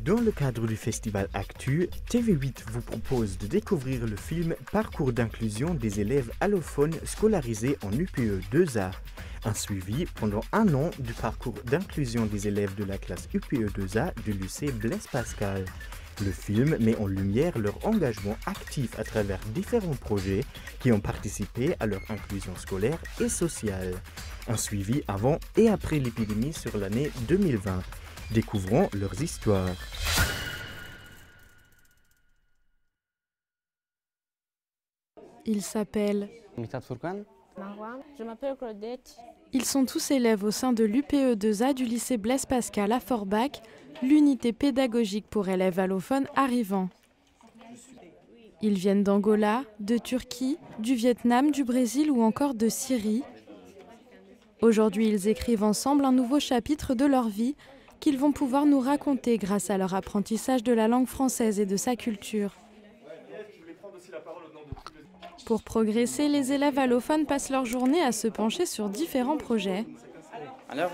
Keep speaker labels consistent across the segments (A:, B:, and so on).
A: Dans le cadre du festival Actu, TV8 vous propose de découvrir le film Parcours d'inclusion des élèves allophones scolarisés en UPE 2A. Un suivi pendant un an du parcours d'inclusion des élèves de la classe UPE 2A du lycée Blaise Pascal. Le film met en lumière leur engagement actif à travers différents projets qui ont participé à leur inclusion scolaire et sociale. Un suivi avant et après l'épidémie sur l'année 2020. Découvrons leurs histoires.
B: Ils s'appellent
C: Marwan, je m'appelle Claudette.
B: Ils sont tous élèves au sein de l'UPE 2A du lycée Blaise Pascal à Forbach, l'unité pédagogique pour élèves allophones arrivants. Ils viennent d'Angola, de Turquie, du Vietnam, du Brésil ou encore de Syrie. Aujourd'hui, ils écrivent ensemble un nouveau chapitre de leur vie qu'ils vont pouvoir nous raconter grâce à leur apprentissage de la langue française et de sa culture. Pour progresser, les élèves allophones passent leur journée à se pencher sur différents projets.
D: Alors,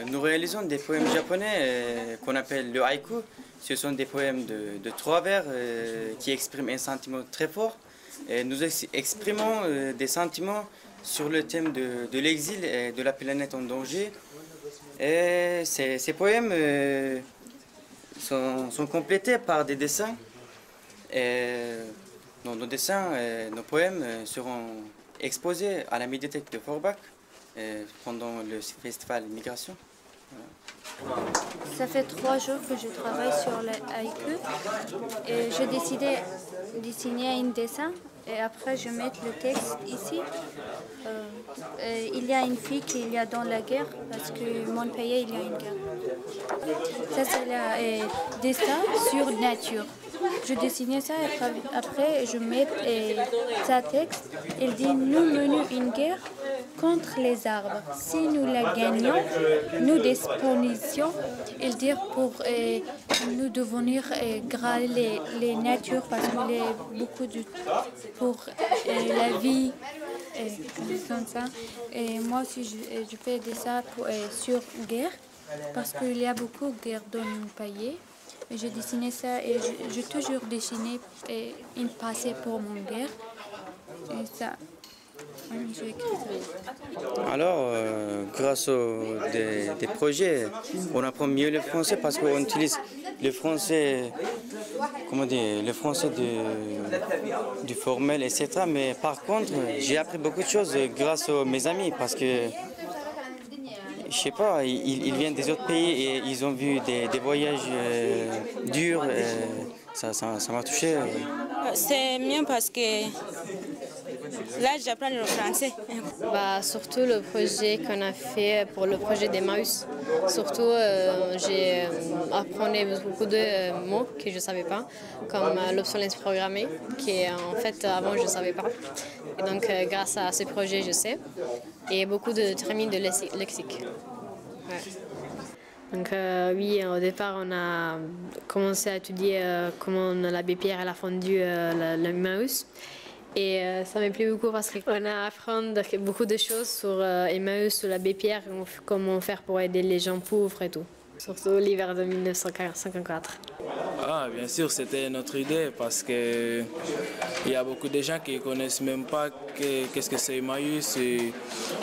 D: nous réalisons des poèmes japonais qu'on appelle le haïku. Ce sont des poèmes de 3 vers qui expriment un sentiment très fort. Et nous exprimons des sentiments sur le thème de l'exil et de la planète en danger. Et ces poèmes sont complétés par des dessins. Et nos dessins, nos poèmes seront exposés à la médiathèque de Forbach pendant le festival Migration. Voilà.
C: Ça fait 3 jours que je travaille sur le haïku et je décidais de dessiner un dessin et après je mets le texte ici. Il y a une fille qui est dans la guerre parce que mon pays il y a une guerre. Ça c'est le dessin sur nature. Je dessinais ça et après je mets ça texte. Il dit nous menons une guerre contre les arbres. Si nous la gagnons, nous dispositions, il dit pour nous devenir graler les natures parce qu'il y a beaucoup de pour la vie comme ça. Et moi aussi je fais des ça sur guerre parce qu'il y a beaucoup de guerre dans mon pays. Et je dessinais ça et j'ai toujours dessiné une passé pour mon guerre. Et ça, j'ai écrit ça.
D: Alors, grâce aux des projets, on apprend mieux le français parce qu'on utilise le français, le français du formel, etc. Mais par contre, j'ai appris beaucoup de choses grâce à mes amis parce que je sais pas, ils viennent des autres pays et ils ont vu des voyages durs. Ça m'a touché.
E: C'est mieux parce que là, j'apprends le français.
F: Surtout le projet qu'on a fait pour le projet d'Emmaüs. Surtout, j'ai appris beaucoup de mots que je ne savais pas, comme l'obsolescence programmée, qui en fait avant je ne savais pas. Et donc, grâce à ce projet, je sais. Et beaucoup de termes de lexique. Ouais. Donc oui, au départ, on a commencé à étudier comment l'abbé Pierre a fondu l'Emmaüs. Et ça m'a plu beaucoup parce qu'on a appris beaucoup de choses sur Emmaüs, sur l'abbé Pierre, comment faire pour aider les gens pauvres et tout. Surtout l'hiver de 1954.
G: Bien sûr, c'était notre idée parce qu'il y a beaucoup de gens qui ne connaissent même pas qu'est-ce que c'est Emmaüs.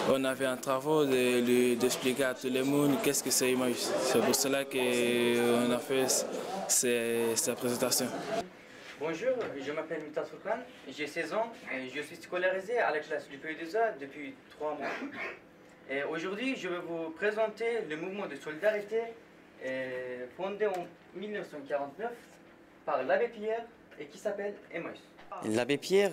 G: On a fait un travail d'expliquer à tout le monde qu'est-ce que c'est Emmaüs. C'est pour cela qu'on a fait cette présentation.
D: Bonjour, je m'appelle Mita Soukran, j'ai 16 ans et je suis scolarisé à la classe du PE2A depuis 3 mois. Et aujourd'hui, je vais vous présenter le mouvement de solidarité fondé en 1949 par l'abbé Pierre et qui s'appelle Emmaüs. L'abbé Pierre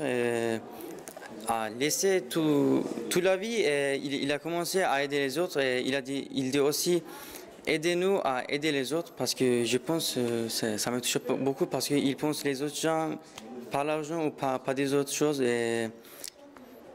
D: a laissé toute la vie et il a commencé à aider les autres et il dit aussi aidez-nous à aider les autres parce que je pense que ça me touche beaucoup parce qu'il pense les autres gens par l'argent ou pas des autres choses.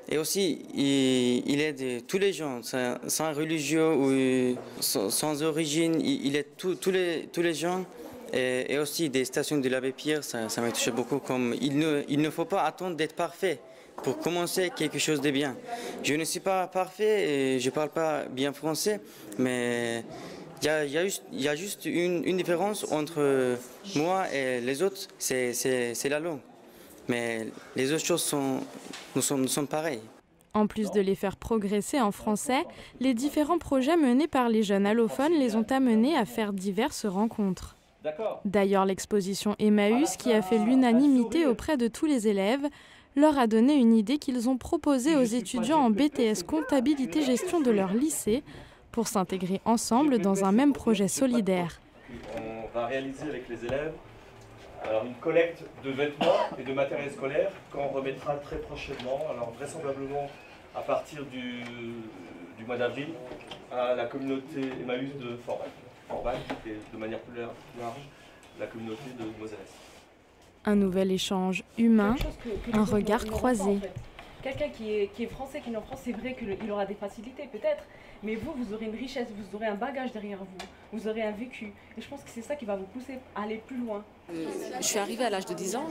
D: Et aussi, il aide tous les gens, sans religion ou sans origine, il aide tous les gens. Et aussi des stations de l'abbé Pierre, ça m'a touché beaucoup. Comme il ne faut pas attendre d'être parfait pour commencer quelque chose de bien. Je ne suis pas parfait et je ne parle pas bien français, mais il y a juste une différence entre moi et les autres, c'est la langue. Mais les autres choses nous sont pareilles.
B: En plus de les faire progresser en français, les différents projets menés par les jeunes allophones les ont amenés à faire diverses rencontres. D'ailleurs, l'exposition Emmaüs, qui a fait l'unanimité auprès de tous les élèves, leur a donné une idée qu'ils ont proposée aux étudiants en BTS Comptabilité-Gestion de leur lycée pour s'intégrer ensemble dans un même projet solidaire.
H: On va réaliser avec les élèves une collecte de vêtements et de matériel scolaire qu'on remettra très prochainement, alors vraisemblablement à partir du mois d'avril, à la communauté Emmaüs de Forbach, et de manière plus large, la communauté de Moselle.
B: Un nouvel échange humain, un regard croisé.
I: Quelqu'un qui est français, qui est en France, c'est vrai qu'il aura des facilités peut-être, mais vous aurez une richesse, vous aurez un bagage derrière vous, vous aurez un vécu. Et je pense que c'est ça qui va vous pousser à aller plus loin.
J: Je suis arrivée à l'âge de 10 ans,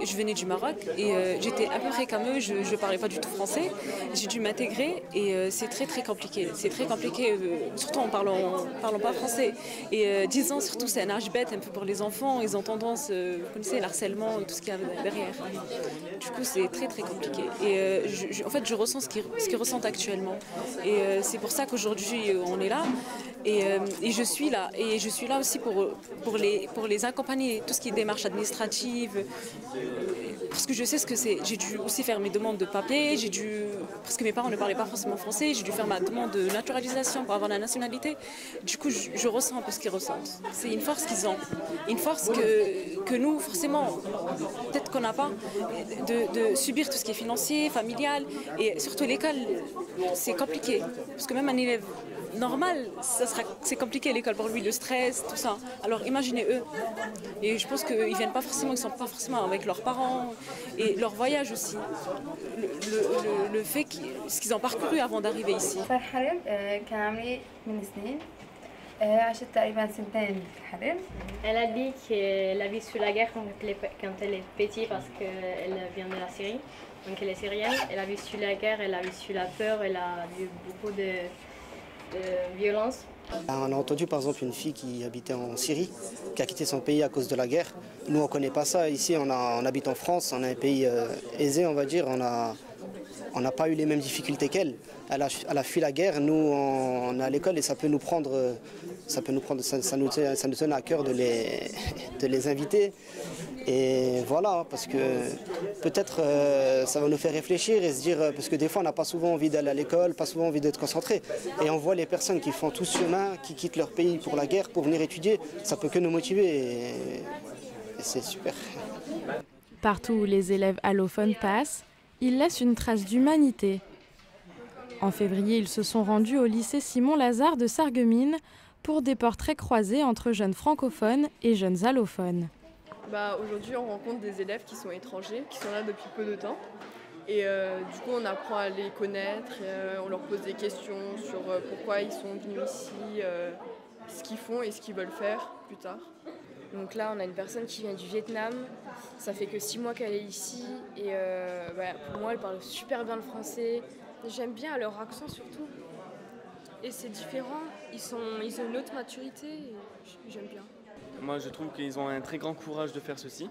J: je venais du Maroc et j'étais à peu près comme eux, je ne parlais pas du tout français. J'ai dû m'intégrer et c'est très compliqué. C'est très compliqué, surtout en parlant pas français. Et 10 ans surtout, c'est un âge bête un peu pour les enfants, ils ont tendance, vous connaissez, l'harcèlement et tout ce qu'il y a derrière. Du coup, c'est très compliqué. Et en fait, je ressens ce qu'ils ressentent actuellement. Et c'est pour ça qu'aujourd'hui, on est là. Et je suis là. Et je suis là aussi pour les accompagner, tout ce qui est démarche administrative, parce que je sais ce que c'est. J'ai dû aussi faire mes demandes de papier, parce que mes parents ne parlaient pas forcément français, j'ai dû faire ma demande de naturalisation pour avoir la nationalité. Du coup, je ressens un peu ce qu'ils ressentent. C'est une force qu'ils ont, une force que nous, forcément, peut-être qu'on n'a pas, de subir tout ce qui est financier, familial, et surtout l'école, c'est compliqué. Parce que même un élève normal, c'est compliqué l'école pour lui, le stress, tout ça. Alors imaginez eux. Et je pense qu'ils viennent pas forcément, ils sont pas forcément avec leurs parents et leur voyage aussi. Le fait ce qu'ils ont parcouru avant d'arriver ici.
F: Elle a dit qu'elle a vécu la guerre quand elle est petite parce qu'elle vient de la Syrie. Donc elle est syrienne, elle a vécu la guerre, elle a vécu la peur, elle a vu beaucoup de violence.
K: On a entendu par exemple une fille qui habitait en Syrie, qui a quitté son pays à cause de la guerre. Nous on ne connaît pas ça, ici on habite en France, on a un pays aisé on va dire, on n'a pas eu les mêmes difficultés qu'elle. Elle a fui la guerre, nous on est à l'école et ça nous tient à cœur de les inviter. Et voilà, parce que peut-être ça va nous faire réfléchir et se dire, parce que des fois on n'a pas souvent envie d'aller à l'école, pas souvent envie d'être concentré. Et on voit les personnes qui font tout ce chemin, qui quittent leur pays pour la guerre, pour venir étudier, ça peut que nous motiver et c'est super.
B: Partout où les élèves allophones passent, ils laissent une trace d'humanité. En février, ils se sont rendus au lycée Simon-Lazare de Sarreguemines pour des portraits croisés entre jeunes francophones et jeunes allophones.
L: Aujourd'hui, on rencontre des élèves qui sont étrangers, qui sont là depuis peu de temps. Et du coup, on apprend à les connaître, on leur pose des questions sur pourquoi ils sont venus ici, ce qu'ils font et ce qu'ils veulent faire plus tard.
M: Donc là, on a une personne qui vient du Vietnam. Ça fait que 6 mois qu'elle est ici. Et pour moi, elle parle super bien le français.
N: J'aime bien leur accent surtout. Et c'est différent. Ils ont une autre maturité. J'aime bien.
O: Moi, je trouve qu'ils ont un très grand courage de faire ceci.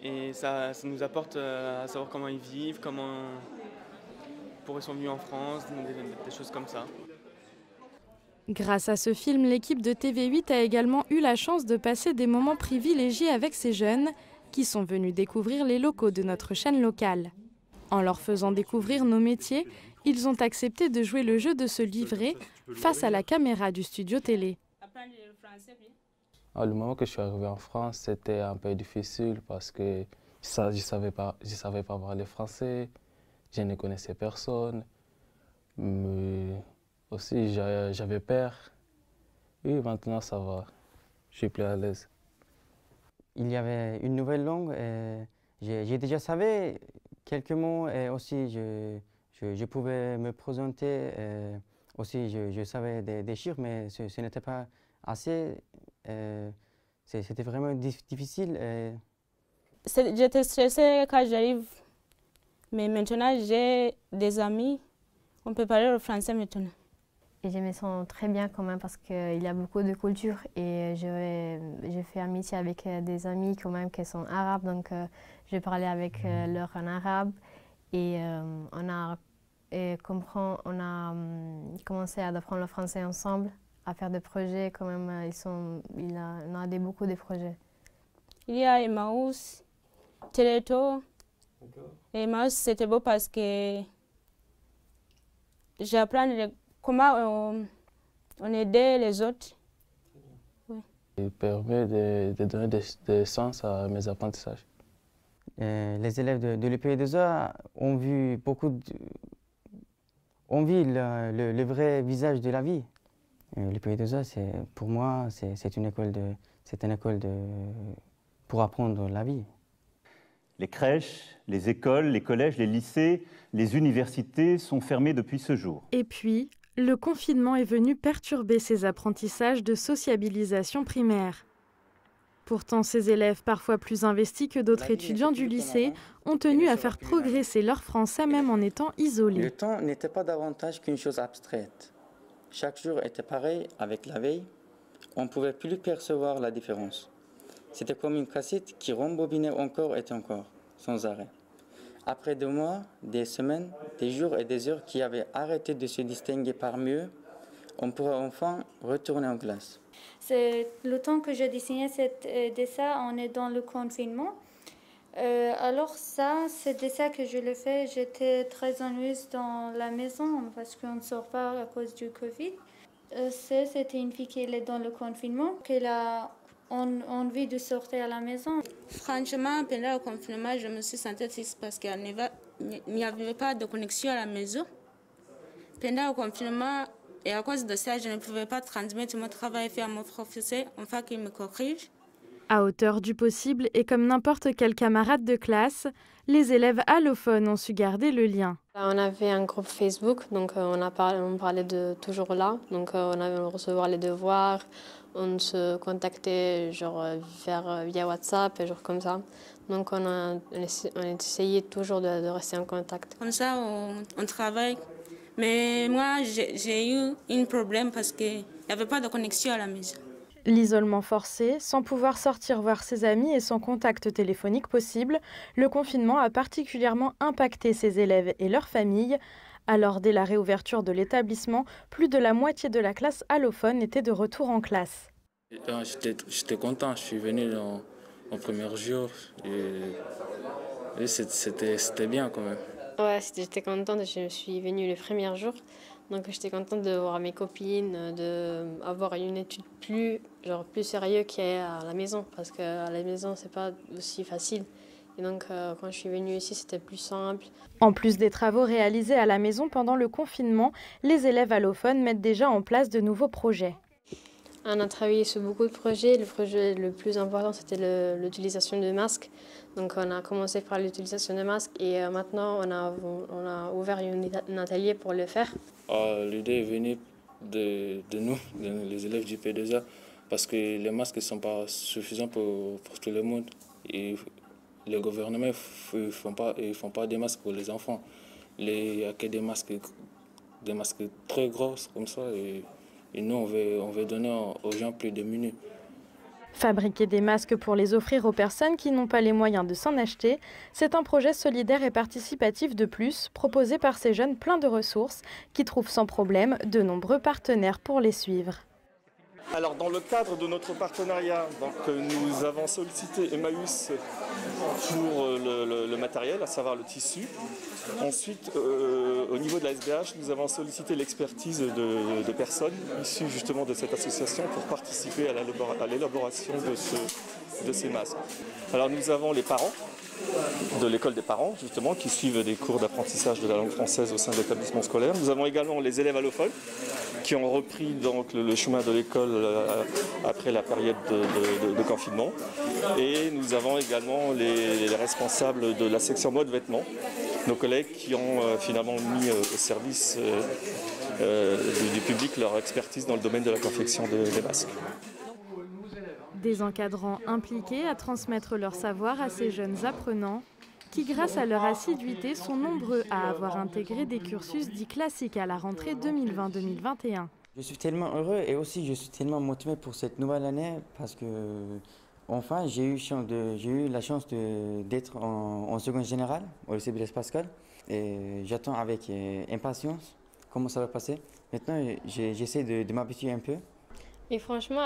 O: Et ça nous apporte à savoir comment ils vivent, pourquoi ils sont venus en France, des choses comme ça.
B: Grâce à ce film, l'équipe de TV8 a également eu la chance de passer des moments privilégiés avec ces jeunes qui sont venus découvrir les locaux de notre chaîne locale. En leur faisant découvrir nos métiers, ils ont accepté de jouer le jeu de se livrer face à la caméra du studio télé.
G: Le moment que je suis arrivé en France, c'était un peu difficile parce que je ne savais pas parler français, je ne connaissais personne, mais aussi j'avais peur. Et maintenant ça va, je suis plus à l'aise.
P: Il y avait une nouvelle langue, j'ai déjà savais quelques mots et aussi je pouvais me présenter, aussi je savais des chiffres, mais ce n'était pas assez. C'était vraiment difficile.
E: J'étais stressée quand j'arrive, mais maintenant j'ai des amis, on peut parler le français maintenant.
F: Et je me sens très bien quand même parce qu'il y a beaucoup de culture et j'ai fait amitié avec des amis quand même qui sont arabes, donc je parlais avec leur en arabe et on a commencé à apprendre le français ensemble, à faire des projets quand même. On a beaucoup de projets.
E: Il y a Emmaüs, Téléto. Emmaüs, c'était beau parce que j'apprends comment on aidait les autres.
G: Oui. Il permet de donner des sens à mes apprentissages.
P: Les élèves de l'UPE2A ont vu le vrai visage de la vie. L'UPE2A, pour moi, c'est une école pour apprendre la vie.
Q: Les crèches, les écoles, les collèges, les lycées, les universités sont fermés depuis ce jour.
B: Et puis, le confinement est venu perturber ces apprentissages de sociabilisation primaire. Pourtant, ces élèves, parfois plus investis que d'autres étudiants du lycée, ont tenu à faire progresser leur français même en étant isolés.
D: Le temps n'était pas davantage qu'une chose abstraite. Chaque jour était pareil avec la veille. On ne pouvait plus percevoir la différence. C'était comme une cassette qui rembobinait encore et encore, sans arrêt. Après 2 mois, des semaines, des jours et des heures qui avaient arrêté de se distinguer parmi eux, on pourrait enfin retourner en classe.
C: C'est le temps que j'ai dessiné ce dessin, on est dans le confinement. Alors ça, ce dessin que je le fais, j'étais très ennuyeuse dans la maison parce qu'on ne sort pas à cause du Covid. C'était une fille qui est dans le confinement, qui a envie de sortir à la maison.
E: Franchement, pendant le confinement, je me suis sentie triste parce qu'il n'y avait pas de connexion à la maison. Pendant le confinement, et à cause de ça, je ne pouvais pas transmettre mon travail fait à mon professeur, enfin qu'il me corrige.
B: À hauteur du possible et comme n'importe quel camarade de classe, les élèves allophones ont su garder le lien.
F: On avait un groupe Facebook, donc on parlait de toujours là, donc on recevait les devoirs, on se contactait via WhatsApp et genre comme ça. Donc on essayait toujours de rester en contact.
E: Comme ça, on travaille. Mais moi, j'ai eu un problème parce qu'il n'y avait pas de connexion à la maison.
B: L'isolement forcé, sans pouvoir sortir voir ses amis et sans contact téléphonique possible, le confinement a particulièrement impacté ces élèves et leurs familles. Alors, dès la réouverture de l'établissement, plus de la moitié de la classe allophone était de retour en classe.
G: J'étais content, je suis venu en premier jour et c'était bien quand même.
F: Ouais, j'étais contente, je suis venue le premier jour. Donc j'étais contente de voir mes copines, d'avoir une étude plus sérieuse qu'à la maison. Parce qu'à la maison, c'est pas aussi facile. Et donc quand je suis venue ici, c'était plus simple.
B: En plus des travaux réalisés à la maison pendant le confinement, les élèves allophones mettent déjà en place de nouveaux projets.
F: On a travaillé sur beaucoup de projets. Le projet le plus important, c'était l'utilisation de masques. Donc on a commencé par l'utilisation de masques et maintenant on a ouvert un atelier pour le faire.
G: L'idée est venue de nous, les élèves du P2A, parce que les masques ne sont pas suffisants pour tout le monde. Et le gouvernement ne font pas des masques pour les enfants. Il n'y a que des masques très gros comme ça. Et nous, on veut donner aux gens plus démunis.
B: Fabriquer des masques pour les offrir aux personnes qui n'ont pas les moyens de s'en acheter, c'est un projet solidaire et participatif de plus, proposé par ces jeunes pleins de ressources qui trouvent sans problème de nombreux partenaires pour les suivre.
H: Alors dans le cadre de notre partenariat, nous avons sollicité Emmaüs pour le matériel, à savoir le tissu. Ensuite, au niveau de la SBH, nous avons sollicité l'expertise de personnes issues justement de cette association pour participer à l'élaboration de ces masques. Alors nous avons les parents de l'école des parents, justement, qui suivent des cours d'apprentissage de la langue française au sein de l'établissement scolaire. Nous avons également les élèves allophones qui ont repris donc, le chemin de l'école après la période de confinement. Et nous avons également les responsables de la section mode vêtements, nos collègues qui ont finalement mis au service du public leur expertise dans le domaine de la confection des masques.
B: Des encadrants impliqués à transmettre leur savoir à ces jeunes apprenants. qui, grâce à leur assiduité, sont nombreux à avoir intégré des cursus dits classiques à la rentrée 2020-2021.
P: Je suis tellement heureux et aussi je suis tellement motivé pour cette nouvelle année parce que enfin j'ai eu la chance d'être en seconde générale au lycée Blaise Pascal et j'attends avec impatience comment ça va passer. Maintenant j'essaie de m'habituer un peu.
F: Et franchement,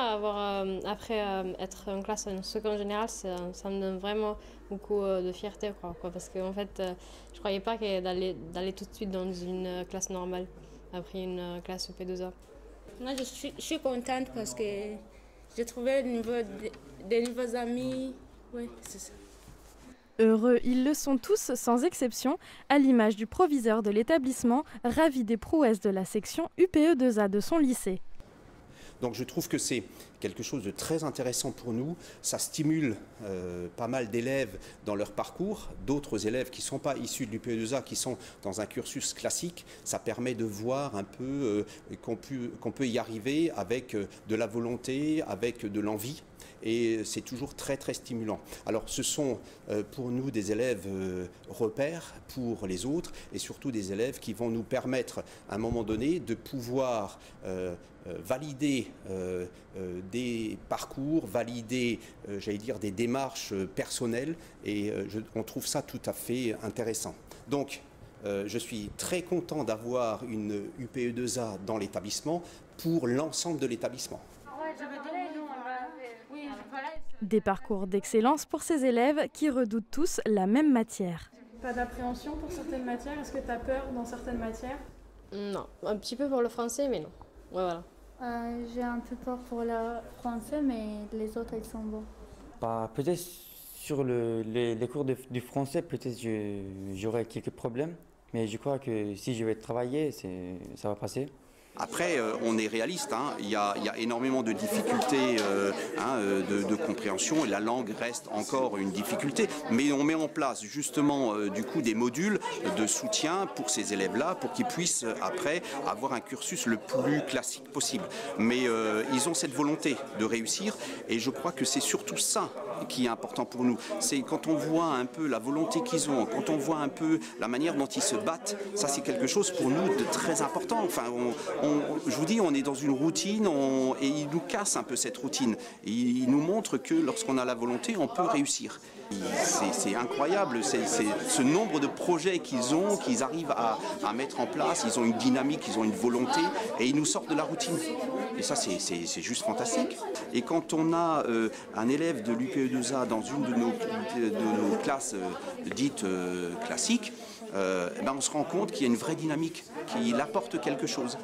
F: après être en classe en seconde générale, ça me donne vraiment beaucoup de fierté, quoi, parce qu'en fait, je ne croyais pas d'aller tout de suite dans une classe normale, après une classe UP2A.
E: Moi, je suis contente parce que j'ai trouvé des nouveaux amis. Oui, c'est ça.
B: Heureux, ils le sont tous sans exception, à l'image du proviseur de l'établissement, ravi des prouesses de la section UPE2A de son lycée.
R: Donc je trouve que c'est quelque chose de très intéressant pour nous. Ça stimule pas mal d'élèves dans leur parcours. D'autres élèves qui ne sont pas issus de l'UPE2A, qui sont dans un cursus classique, ça permet de voir un peu qu'on peut y arriver avec de la volonté, avec de l'envie. Et c'est toujours très très stimulant. Alors ce sont pour nous des élèves repères pour les autres et surtout des élèves qui vont nous permettre à un moment donné de pouvoir valider des parcours, valider j'allais dire des démarches personnelles et on trouve ça tout à fait intéressant. Donc je suis très content d'avoir une UPE2A dans l'établissement pour l'ensemble de l'établissement.
B: Des parcours d'excellence pour ces élèves qui redoutent tous la même matière.
I: Pas d'appréhension pour certaines matières? Est-ce que tu as peur dans certaines matières?
F: Non, un petit peu pour le français, mais non. Ouais, voilà.
C: J'ai un peu peur pour le français, mais les autres, ils sont bons.
P: Peut-être sur les cours du français, peut-être j'aurai quelques problèmes, mais je crois que si je vais travailler, ça va passer.
R: Après, on est réaliste, hein. Il y a énormément de difficultés de compréhension et la langue reste encore une difficulté. Mais on met en place justement du coup des modules de soutien pour ces élèves-là pour qu'ils puissent après avoir un cursus le plus classique possible. Mais ils ont cette volonté de réussir et je crois que c'est surtout ça qui est important pour nous. C'est quand on voit un peu la volonté qu'ils ont, quand on voit un peu la manière dont ils se battent, ça c'est quelque chose pour nous de très important. Enfin, je vous dis, on est dans une routine et ils nous cassent un peu cette routine. Et ils nous montrent que lorsqu'on a la volonté, on peut réussir. C'est incroyable, ce nombre de projets qu'ils arrivent à mettre en place. Ils ont une dynamique, ils ont une volonté et ils nous sortent de la routine. Et ça, c'est juste fantastique. Et quand on a un élève de l'UPE2A dans une de nos classes dites classiques, on se rend compte qu'il y a une vraie dynamique, qu'il apporte quelque chose.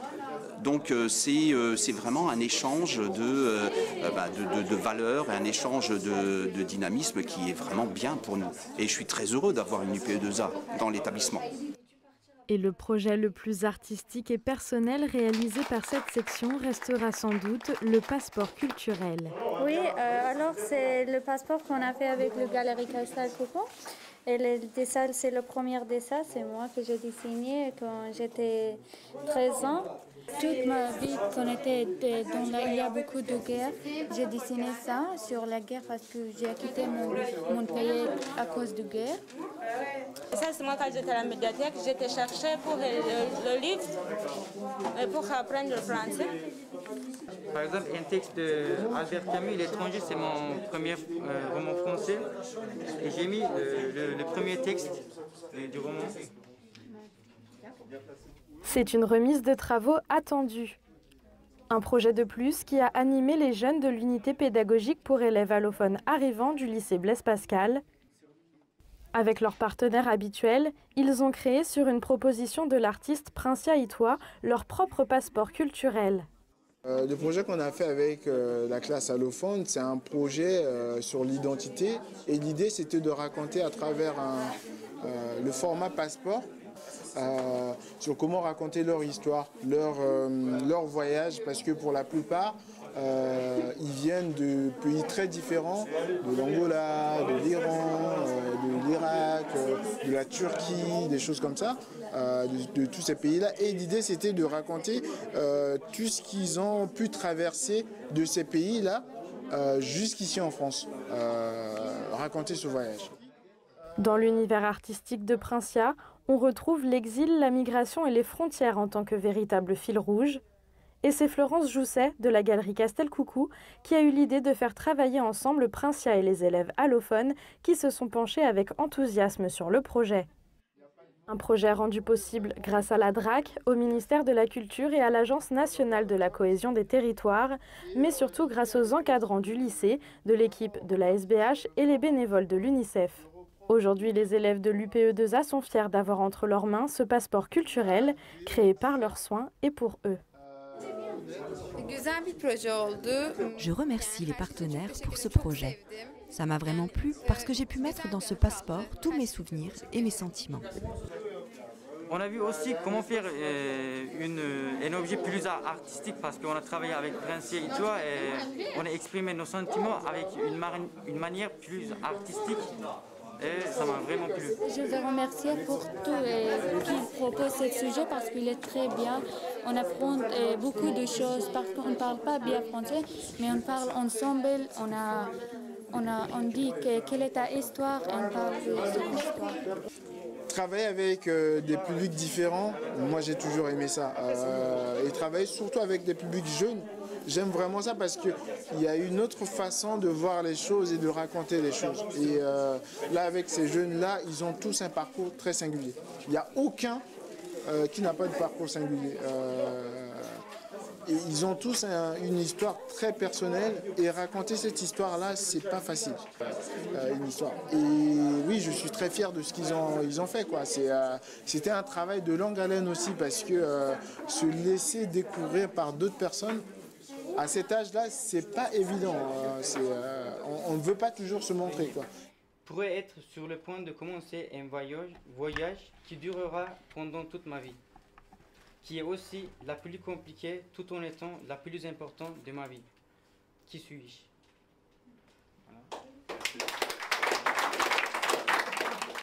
R: Donc c'est vraiment un échange de valeurs, un échange de dynamisme qui est vraiment bien pour nous. Et je suis très heureux d'avoir une UPE2A dans l'établissement.
B: Et le projet le plus artistique et personnel réalisé par cette section restera sans doute le passeport culturel.
C: Oui, alors c'est le passeport qu'on a fait avec le Galerie Cristal Coupon. Et le dessin, c'est le premier dessin, c'est moi que j'ai dessiné quand j'étais 13 ans. Toute ma vie, il y a beaucoup de guerres, j'ai dessiné ça sur la guerre parce que j'ai quitté mon pays à cause de guerre.
E: Ça, c'est moi quand j'étais à la médiathèque, j'étais chercher pour le livre pour apprendre le français.
D: Par exemple, un texte d'Albert Camus, L'étranger, c'est mon premier roman français. Et j'ai mis le premier texte du roman.
B: C'est une remise de travaux attendue. Un projet de plus qui a animé les jeunes de l'unité pédagogique pour élèves allophones arrivants du lycée Blaise Pascal. Avec leurs partenaires habituels, ils ont créé sur une proposition de l'artiste Princia Itois leur propre passeport culturel.
S: Le projet qu'on a fait avec la classe allophone, c'est un projet sur l'identité. Et l'idée, c'était de raconter à travers le format passeport sur comment raconter leur histoire, leur voyage, parce que pour la plupart, ils viennent de pays très différents, de l'Angola, de l'Iran, de l'Irak, de la Turquie, des choses comme ça, de tous ces pays-là. Et l'idée, c'était de raconter tout ce qu'ils ont pu traverser de ces pays-là jusqu'ici en France, raconter ce voyage.
B: Dans l'univers artistique de Princiat, on retrouve l'exil, la migration et les frontières en tant que véritable fil rouge. Et c'est Florence Jousset, de la galerie Castelcoucou, qui a eu l'idée de faire travailler ensemble Princiat et les élèves allophones qui se sont penchés avec enthousiasme sur le projet. Un projet rendu possible grâce à la DRAC, au ministère de la Culture et à l'Agence nationale de la cohésion des territoires, mais surtout grâce aux encadrants du lycée, de l'équipe de la SBH et les bénévoles de l'UNICEF. Aujourd'hui, les élèves de l'UPE2A sont fiers d'avoir entre leurs mains ce passeport culturel créé par leurs soins et pour eux.
T: Je remercie les partenaires pour ce projet. Ça m'a vraiment plu parce que j'ai pu mettre dans ce passeport tous mes souvenirs et mes sentiments.
D: On a vu aussi comment faire un objet plus artistique parce qu'on a travaillé avec Princiat et toi et on a exprimé nos sentiments avec une manière plus artistique. Et ça m'a vraiment plu.
C: Je veux remercier pour tout qui propose ce sujet parce qu'il est très bien. On apprend beaucoup de choses parce qu'on ne parle pas bien français, mais on parle ensemble. On dit quelle est ta histoire et on parle de son histoire.
S: Travailler avec des publics différents, moi j'ai toujours aimé ça. Et travailler surtout avec des publics jeunes. J'aime vraiment ça parce qu'il y a une autre façon de voir les choses et de raconter les choses. Et là, avec ces jeunes-là, ils ont tous un parcours très singulier. Il n'y a aucun qui n'a pas de parcours singulier. Et ils ont tous une histoire très personnelle et raconter cette histoire-là, c'est pas facile. Une histoire. Et oui, je suis très fier de ce qu'ils ont fait, quoi. C'était un travail de longue haleine aussi parce que se laisser découvrir par d'autres personnes, à cet âge-là, c'est pas évident. On ne veut pas toujours se montrer, quoi.
D: Je pourrais être sur le point de commencer un voyage qui durera pendant toute ma vie, qui est aussi la plus compliquée tout en étant la plus importante de ma vie. Qui suis-je ?